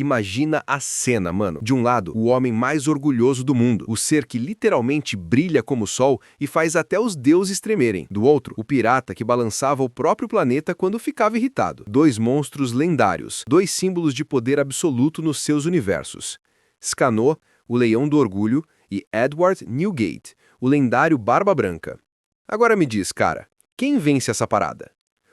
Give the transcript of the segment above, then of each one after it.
Imagina a cena, mano. De um lado, o homem mais orgulhoso do mundo, o ser que literalmente brilha como o sol e faz até os deuses tremerem. Do outro, o pirata que balançava o próprio planeta quando ficava irritado. Dois monstros lendários, dois símbolos de poder absoluto nos seus universos. Scanor, o leão do orgulho, e Edward Newgate, o lendário Barba Branca. Agora me diz, cara, quem vence essa parada?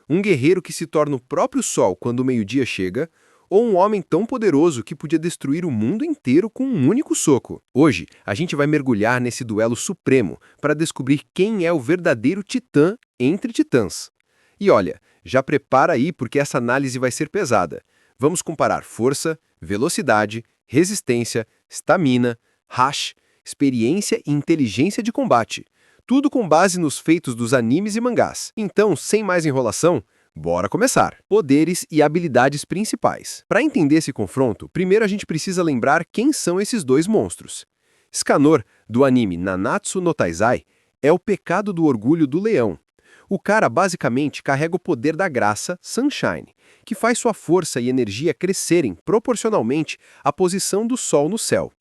Um guerreiro que se torna o próprio sol quando o meio-dia chega, ou um homem tão poderoso que podia destruir o mundo inteiro com um único soco? Hoje, a gente vai mergulhar nesse duelo supremo para descobrir quem é o verdadeiro titã entre titãs. E olha, já prepara aí porque essa análise vai ser pesada. Vamos comparar força, velocidade, resistência, estamina, hash, experiência e inteligência de combate. Tudo com base nos feitos dos animes e mangás. Então, sem mais enrolação, bora começar! Poderes e habilidades principais. Para entender esse confronto, primeiro a gente precisa lembrar quem são esses dois monstros. Scanor, do anime Nanatsu no Taizai, é o pecado do orgulho do leão. O cara basicamente carrega o poder da graça, Sunshine, que faz sua força e energia crescerem proporcionalmente à posição do sol no céu.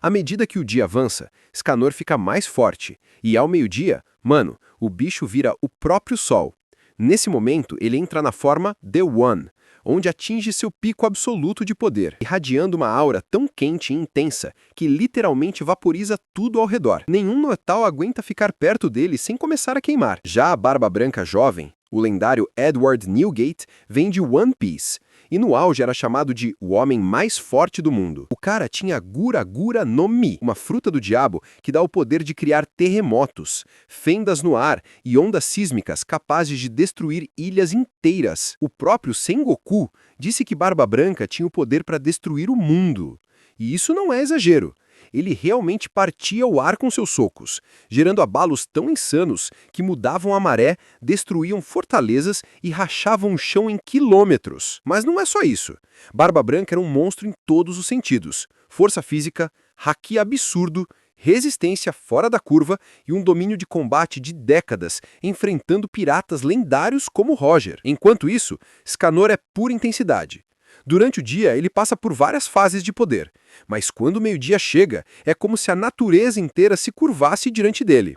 À medida que o dia avança, Scanor fica mais forte, e ao meio-dia, mano, o bicho vira o próprio sol. Nesse momento, ele entra na forma The One, onde atinge seu pico absoluto de poder, irradiando uma aura tão quente e intensa que literalmente vaporiza tudo ao redor. Nenhum mortal aguenta ficar perto dele sem começar a queimar. Já a Barba Branca jovem, o lendário Edward Newgate, vem de One Piece, e no auge era chamado de o homem mais forte do mundo. O cara tinha Gura Gura no Mi, uma fruta do diabo que dá o poder de criar terremotos, fendas no ar e ondas sísmicas capazes de destruir ilhas inteiras. O próprio Sengoku disse que Barba Branca tinha o poder para destruir o mundo. E isso não é exagero. Ele realmente partia o ar com seus socos, gerando abalos tão insanos que mudavam a maré, destruíam fortalezas e rachavam o chão em quilômetros. Mas não é só isso. Barba Branca era um monstro em todos os sentidos. Força física, haki absurdo, resistência fora da curva e um domínio de combate de décadas, enfrentando piratas lendários como Roger. Enquanto isso, Scanor é pura intensidade. Durante o dia, ele passa por várias fases de poder, mas quando o meio-dia chega, é como se a natureza inteira se curvasse diante dele.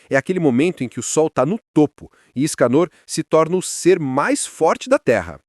É aquele momento em que o sol está no topo e Scanor se torna o ser mais forte da Terra.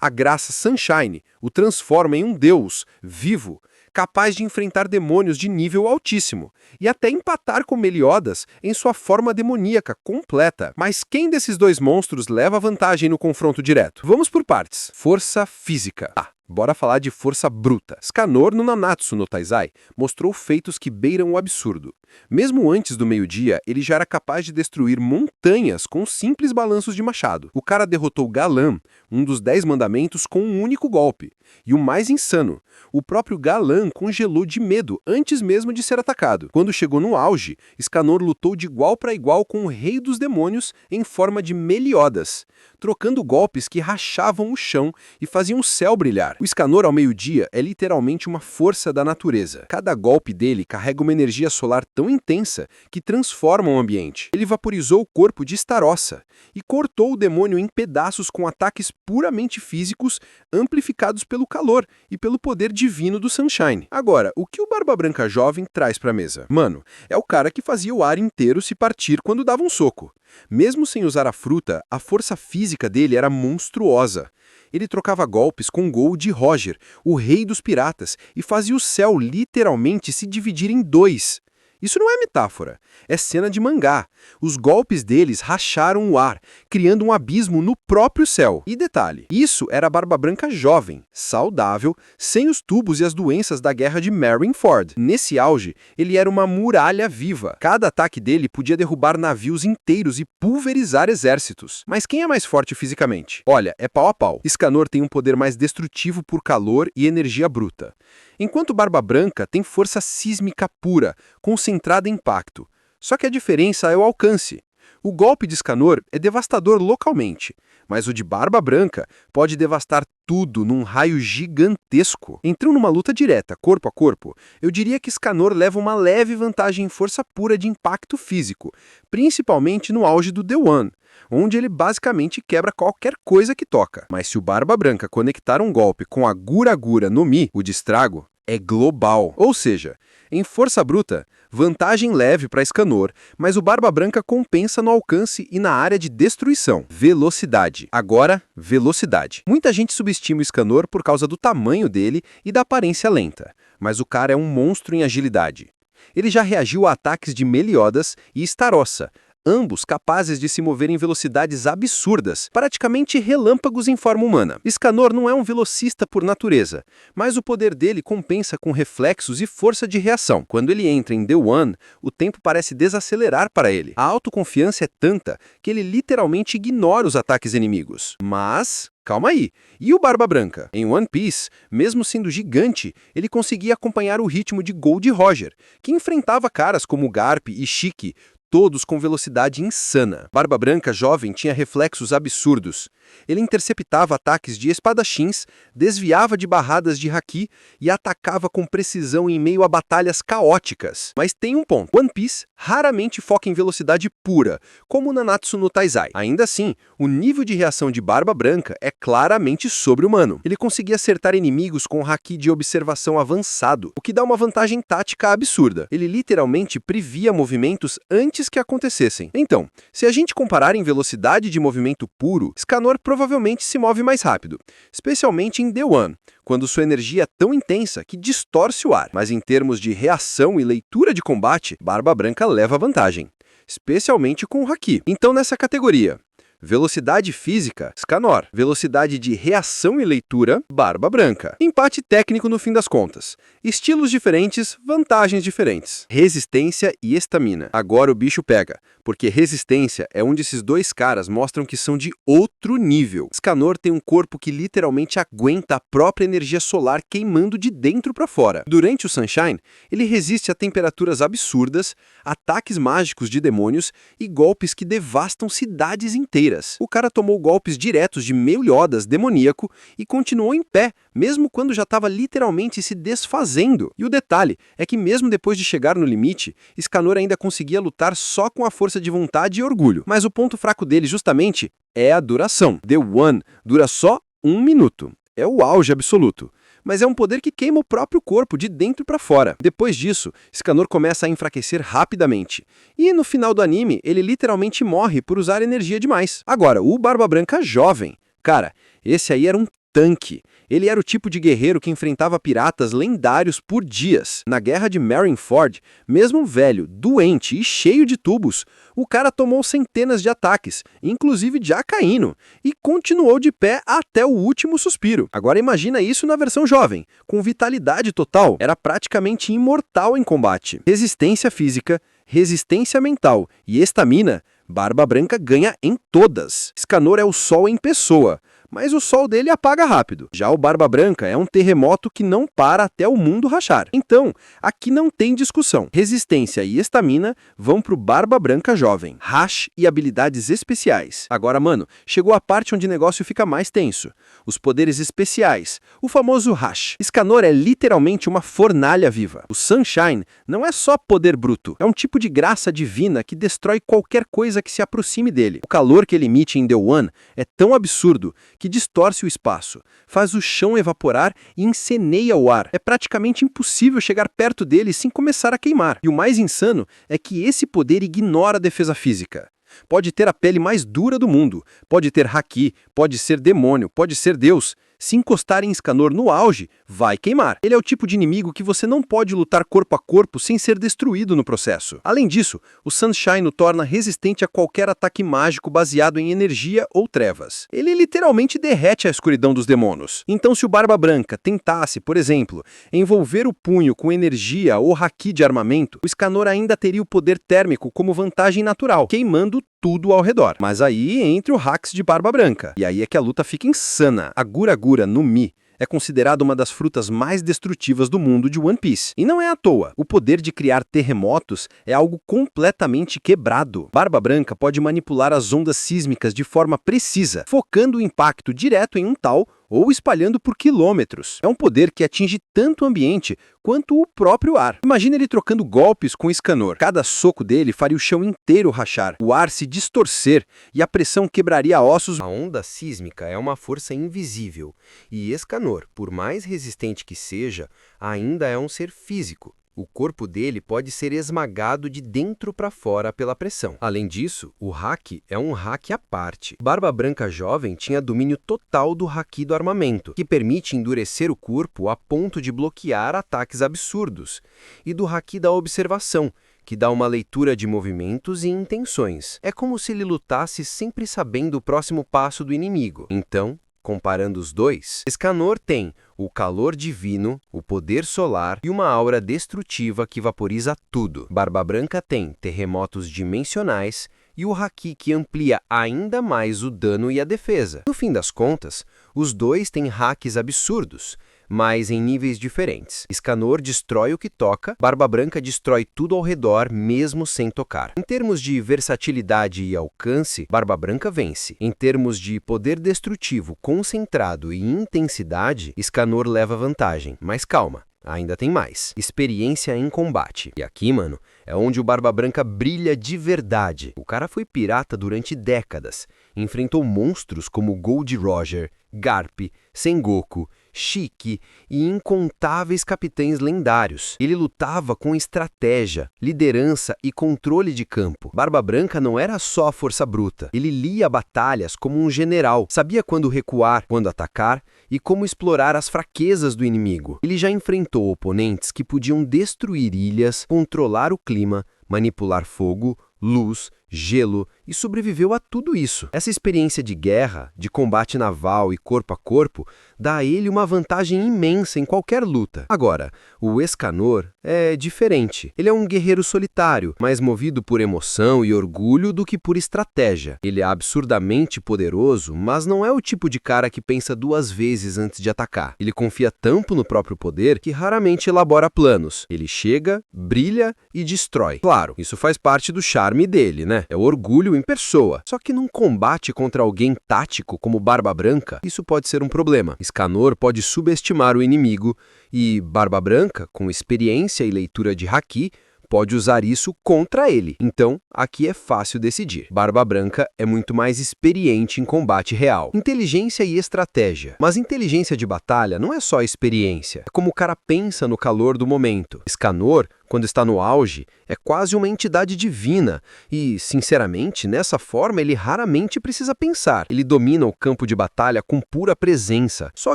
A graça Sunshine o transforma em um deus vivo, capaz de enfrentar demônios de nível altíssimo e até empatar com Meliodas em sua forma demoníaca completa. Mas quem desses dois monstros leva vantagem no confronto direto? Vamos por partes. Força física. Bora falar de força bruta. Scanor, no Nanatsu no Taizai, mostrou feitos que beiram o absurdo. Mesmo antes do meio-dia, ele já era capaz de destruir montanhas com simples balanços de machado. O cara derrotou Galan, um dos 10 mandamentos, com um único golpe. E o mais insano, o próprio Galan congelou de medo antes mesmo de ser atacado. Quando chegou no auge, Scanor lutou de igual para igual com o rei dos demônios em forma de Meliodas, trocando golpes que rachavam o chão e faziam o céu brilhar. O Scanor ao meio-dia é literalmente uma força da natureza. Cada golpe dele carrega uma energia solar tão intensa que transforma o ambiente. Ele vaporizou o corpo de Starossa e cortou o demônio em pedaços com ataques puramente físicos amplificados pelo calor e pelo poder divino do Sunshine. Agora, o que o Barba Branca jovem traz pra mesa? Mano, é o cara que fazia o ar inteiro se partir quando dava um soco. Mesmo sem usar a fruta, a força física dele era monstruosa. Ele trocava golpes com Gol de Roger, o rei dos piratas, e fazia o céu literalmente se dividir em dois. Isso não é metáfora, é cena de mangá. Os golpes deles racharam o ar, criando um abismo no próprio céu. E detalhe, isso era a Barba Branca jovem, saudável, sem os tubos e as doenças da guerra de Marineford. Nesse auge, ele era uma muralha viva. Cada ataque dele podia derrubar navios inteiros e pulverizar exércitos. Mas quem é mais forte fisicamente? Olha, é pau a pau. Scanor tem um poder mais destrutivo por calor e energia bruta, enquanto Barba Branca tem força sísmica pura, concentrada em impacto. Só que a diferença é o alcance. O golpe de Escanor é devastador localmente, mas o de Barba Branca pode devastar tudo num raio gigantesco. Entrando numa luta direta, corpo a corpo, eu diria que Escanor leva uma leve vantagem em força pura de impacto físico, principalmente no auge do The One, onde ele basicamente quebra qualquer coisa que toca. Mas se o Barba Branca conectar um golpe com a Gura Gura no Mi, o de estrago é global. Ou seja, em força bruta, vantagem leve para Escanor, mas o Barba Branca compensa no alcance e na área de destruição. Velocidade. Agora, velocidade. Muita gente subestima o Escanor por causa do tamanho dele e da aparência lenta, mas o cara é um monstro em agilidade. Ele já reagiu a ataques de Meliodas e Starossa, ambos capazes de se mover em velocidades absurdas, praticamente relâmpagos em forma humana. Escanor não é um velocista por natureza, mas o poder dele compensa com reflexos e força de reação. Quando ele entra em The One, o tempo parece desacelerar para ele. A autoconfiança é tanta que ele literalmente ignora os ataques inimigos. Mas calma aí, e o Barba Branca? Em One Piece, mesmo sendo gigante, ele conseguia acompanhar o ritmo de Gold Roger, que enfrentava caras como Garp e Shiki, todos com velocidade insana. Barba Branca, jovem, tinha reflexos absurdos. Ele interceptava ataques de espadachins, desviava de barradas de haki e atacava com precisão em meio a batalhas caóticas. Mas tem um ponto. One Piece raramente foca em velocidade pura, como Nanatsu no Taizai. Ainda assim, o nível de reação de Barba Branca é claramente sobre-humano. Ele conseguia acertar inimigos com haki de observação avançado, o que dá uma vantagem tática absurda. Ele literalmente previa movimentos antes que acontecessem. Então, se a gente comparar em velocidade de movimento puro, Escanor provavelmente se move mais rápido, especialmente em The One, quando sua energia é tão intensa que distorce o ar. Mas em termos de reação e leitura de combate, Barba Branca leva vantagem, especialmente com o haki. Então, nessa categoria, velocidade física, Escanor. Velocidade de reação e leitura, Barba Branca. Empate técnico no fim das contas. Estilos diferentes, vantagens diferentes. Resistência e estamina. Agora o bicho pega, porque resistência é onde esses dois caras mostram que são de outro nível. Escanor tem um corpo que literalmente aguenta a própria energia solar queimando de dentro para fora. Durante o Sunshine, ele resiste a temperaturas absurdas, ataques mágicos de demônios e golpes que devastam cidades inteiras. O cara tomou golpes diretos de Meliodas demoníaco e continuou em pé, mesmo quando já estava literalmente se desfazendo. E o detalhe é que mesmo depois de chegar no limite, Escanor ainda conseguia lutar só com a força de vontade e orgulho. Mas o ponto fraco dele justamente é a duração. The One dura só 1 minuto. É o auge absoluto. Mas é um poder que queima o próprio corpo de dentro para fora. Depois disso, Escanor começa a enfraquecer rapidamente. E no final do anime, ele literalmente morre por usar energia demais. Agora, o Barba Branca jovem. Cara, esse aí era um tanque. Ele era o tipo de guerreiro que enfrentava piratas lendários por dias. Na guerra de Marineford, mesmo velho, doente e cheio de tubos, o cara tomou centenas de ataques, inclusive de Akainu, e continuou de pé até o último suspiro. Agora imagina isso na versão jovem, com vitalidade total, era praticamente imortal em combate. Resistência física, resistência mental e estamina, Barba Branca ganha em todas. Escanor é o sol em pessoa, mas o sol dele apaga rápido. Já o Barba Branca é um terremoto que não para até o mundo rachar. Então, aqui não tem discussão. Resistência e estamina vão pro Barba Branca jovem. Hash e habilidades especiais. Agora, mano, chegou a parte onde o negócio fica mais tenso. Os poderes especiais. O famoso Hash. Escanor é literalmente uma fornalha viva. O Sunshine não é só poder bruto. É um tipo de graça divina que destrói qualquer coisa que se aproxime dele. O calor que ele emite em The One é tão absurdo que distorce o espaço, faz o chão evaporar e inceneia o ar. É praticamente impossível chegar perto dele sem começar a queimar. E o mais insano é que esse poder ignora a defesa física. Pode ter a pele mais dura do mundo, pode ter haki, pode ser demônio, pode ser Deus. Se encostar em Escanor no auge, vai queimar. Ele é o tipo de inimigo que você não pode lutar corpo a corpo sem ser destruído no processo. Além disso, o Sunshine o torna resistente a qualquer ataque mágico baseado em energia ou trevas. Ele literalmente derrete a escuridão dos demônios. Então, se o Barba Branca tentasse, por exemplo, envolver o punho com energia ou haki de armamento, o Escanor ainda teria o poder térmico como vantagem natural, queimando tudo ao redor. Mas aí entra o Hacks de Barba Branca. E aí é que a luta fica insana. A Gura Gura no Mi é considerada uma das frutas mais destrutivas do mundo de One Piece. E não é à toa. O poder de criar terremotos é algo completamente quebrado. Barba Branca pode manipular as ondas sísmicas de forma precisa, focando o impacto direto em um tal ou espalhando por quilômetros. É um poder que atinge tanto o ambiente quanto o próprio ar. Imagina ele trocando golpes com o Escanor. Cada soco dele faria o chão inteiro rachar, o ar se distorcer e a pressão quebraria ossos. A onda sísmica é uma força invisível, e Escanor, por mais resistente que seja, ainda é um ser físico. O corpo dele pode ser esmagado de dentro para fora pela pressão. Além disso, o haki é um haki à parte. Barba Branca jovem tinha domínio total do haki do armamento, que permite endurecer o corpo a ponto de bloquear ataques absurdos, e do haki da observação, que dá uma leitura de movimentos e intenções. É como se ele lutasse sempre sabendo o próximo passo do inimigo. Então, comparando os dois, Escanor tem o calor divino, o poder solar e uma aura destrutiva que vaporiza tudo. Barba Branca tem terremotos dimensionais e o haki que amplia ainda mais o dano e a defesa. No fim das contas, os dois têm hakis absurdos, mas em níveis diferentes. Escanor destrói o que toca, Barba Branca destrói tudo ao redor, mesmo sem tocar. Em termos de versatilidade e alcance, Barba Branca vence. Em termos de poder destrutivo, concentrado e intensidade, Escanor leva vantagem. Mas calma, ainda tem mais. Experiência em combate. E aqui, mano, é onde o Barba Branca brilha de verdade. O cara foi pirata durante décadas. Enfrentou monstros como Gold Roger, Garp, Sengoku, Shiki e incontáveis capitães lendários. Ele lutava com estratégia, liderança e controle de campo. Barba Branca não era só força bruta. Ele lia batalhas como um general, sabia quando recuar, quando atacar e como explorar as fraquezas do inimigo. Ele já enfrentou oponentes que podiam destruir ilhas, controlar o clima, manipular fogo, luz, gelo e sobreviveu a tudo isso. Essa experiência de guerra, de combate naval e corpo a corpo, dá a ele uma vantagem imensa em qualquer luta. Agora, o Escanor é diferente. Ele é um guerreiro solitário, mais movido por emoção e orgulho do que por estratégia. Ele é absurdamente poderoso, mas não é o tipo de cara que pensa duas vezes antes de atacar. Ele confia tanto no próprio poder que raramente elabora planos. Ele chega, brilha e destrói. Claro, isso faz parte do charme dele, né? É o orgulho em pessoa. Só que num combate contra alguém tático como Barba Branca, isso pode ser um problema. Escanor pode subestimar o inimigo e Barba Branca, com experiência e leitura de haki, pode usar isso contra ele. Então, aqui é fácil decidir. Barba Branca é muito mais experiente em combate real. Inteligência e estratégia. Mas inteligência de batalha não é só experiência. É como o cara pensa no calor do momento. Escanor, quando está no auge, é quase uma entidade divina e, sinceramente, nessa forma ele raramente precisa pensar. Ele domina o campo de batalha com pura presença, só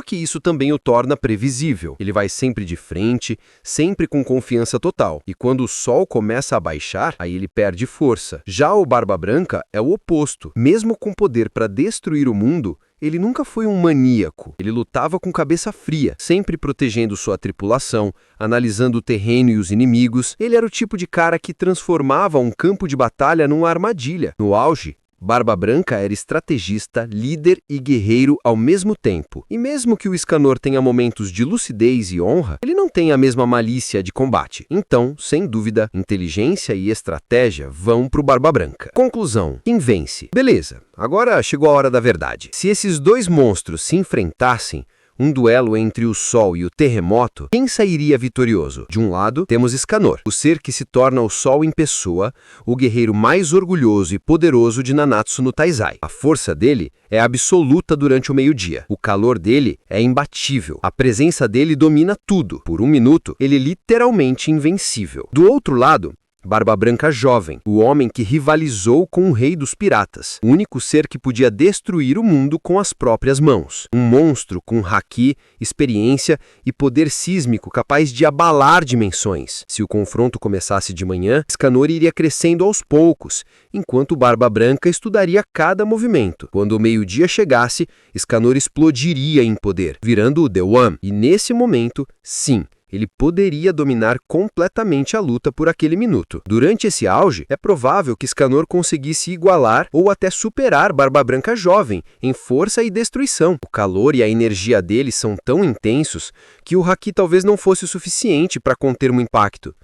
que isso também o torna previsível. Ele vai sempre de frente, sempre com confiança total. E quando o sol começa a baixar, aí ele perde força. Já o Barba Branca é o oposto. Mesmo com poder para destruir o mundo, ele nunca foi um maníaco. Ele lutava com cabeça fria, sempre protegendo sua tripulação, analisando o terreno e os inimigos. Ele era o tipo de cara que transformava um campo de batalha numa armadilha. No auge, Barba Branca era estrategista, líder e guerreiro ao mesmo tempo. E mesmo que o Escanor tenha momentos de lucidez e honra, ele não tem a mesma malícia de combate. Então, sem dúvida, inteligência e estratégia vão pro Barba Branca. Conclusão: quem vence? Beleza, agora chegou a hora da verdade. Se esses dois monstros se enfrentassem, um duelo entre o Sol e o Terremoto, quem sairia vitorioso? De um lado, temos Escanor, o ser que se torna o Sol em pessoa, o guerreiro mais orgulhoso e poderoso de Nanatsu no Taizai. A força dele é absoluta durante o meio-dia. O calor dele é imbatível. A presença dele domina tudo. Por um minuto, ele é literalmente invencível. Do outro lado, Barba Branca jovem, o homem que rivalizou com o rei dos piratas, o único ser que podia destruir o mundo com as próprias mãos. Um monstro com haki, experiência e poder sísmico capaz de abalar dimensões. Se o confronto começasse de manhã, Escanor iria crescendo aos poucos, enquanto Barba Branca estudaria cada movimento. Quando o meio-dia chegasse, Escanor explodiria em poder, virando o The One. E nesse momento, sim, ele poderia dominar completamente a luta por aquele minuto. Durante esse auge, é provável que Escanor conseguisse igualar ou até superar Barba Branca jovem em força e destruição. O calor e a energia dele são tão intensos que o haki talvez não fosse o suficiente para conter um impacto.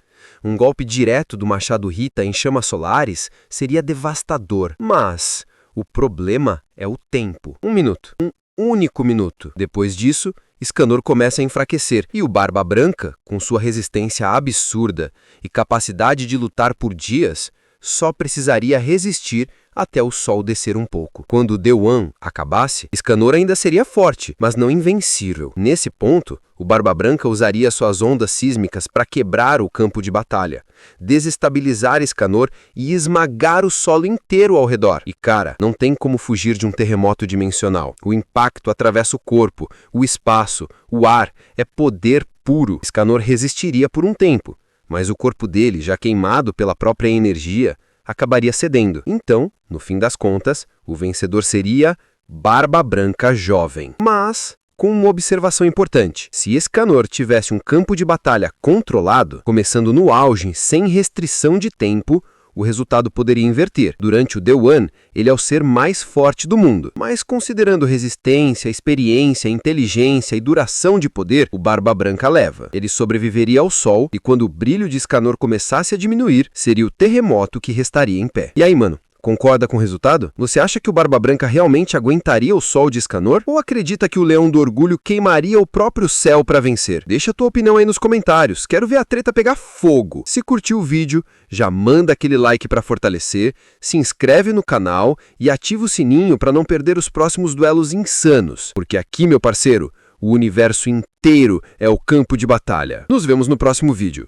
Um golpe direto do machado Hita em chamas solares seria devastador, mas o problema é o tempo. 1 minuto. Um único minuto. Depois disso, Escanor começa a enfraquecer e o Barba Branca, com sua resistência absurda e capacidade de lutar por dias, só precisaria resistir até o sol descer um pouco. Quando o Dewan acabasse, Escanor ainda seria forte, mas não invencível. Nesse ponto, o Barba Branca usaria suas ondas sísmicas para quebrar o campo de batalha, desestabilizar Escanor e esmagar o solo inteiro ao redor. E cara, não tem como fugir de um terremoto dimensional. O impacto atravessa o corpo, o espaço, o ar, é poder puro. Escanor resistiria por um tempo, mas o corpo dele, já queimado pela própria energia, acabaria cedendo. Então, no fim das contas, o vencedor seria Barba Branca jovem. Mas com uma observação importante. Se Escanor tivesse um campo de batalha controlado, começando no auge, sem restrição de tempo, o resultado poderia inverter. Durante o Dewan, ele é o ser mais forte do mundo. Mas considerando resistência, experiência, inteligência e duração de poder, o Barba Branca leva. Ele sobreviveria ao sol e quando o brilho de Escanor começasse a diminuir, seria o terremoto que restaria em pé. E aí, mano? Concorda com o resultado? Você acha que o Barba Branca realmente aguentaria o sol de Escanor? Ou acredita que o Leão do Orgulho queimaria o próprio céu para vencer? Deixa a tua opinião aí nos comentários. Quero ver a treta pegar fogo. Se curtiu o vídeo, já manda aquele like para fortalecer, se inscreve no canal e ativa o sininho para não perder os próximos duelos insanos. Porque aqui, meu parceiro, o universo inteiro é o campo de batalha. Nos vemos no próximo vídeo.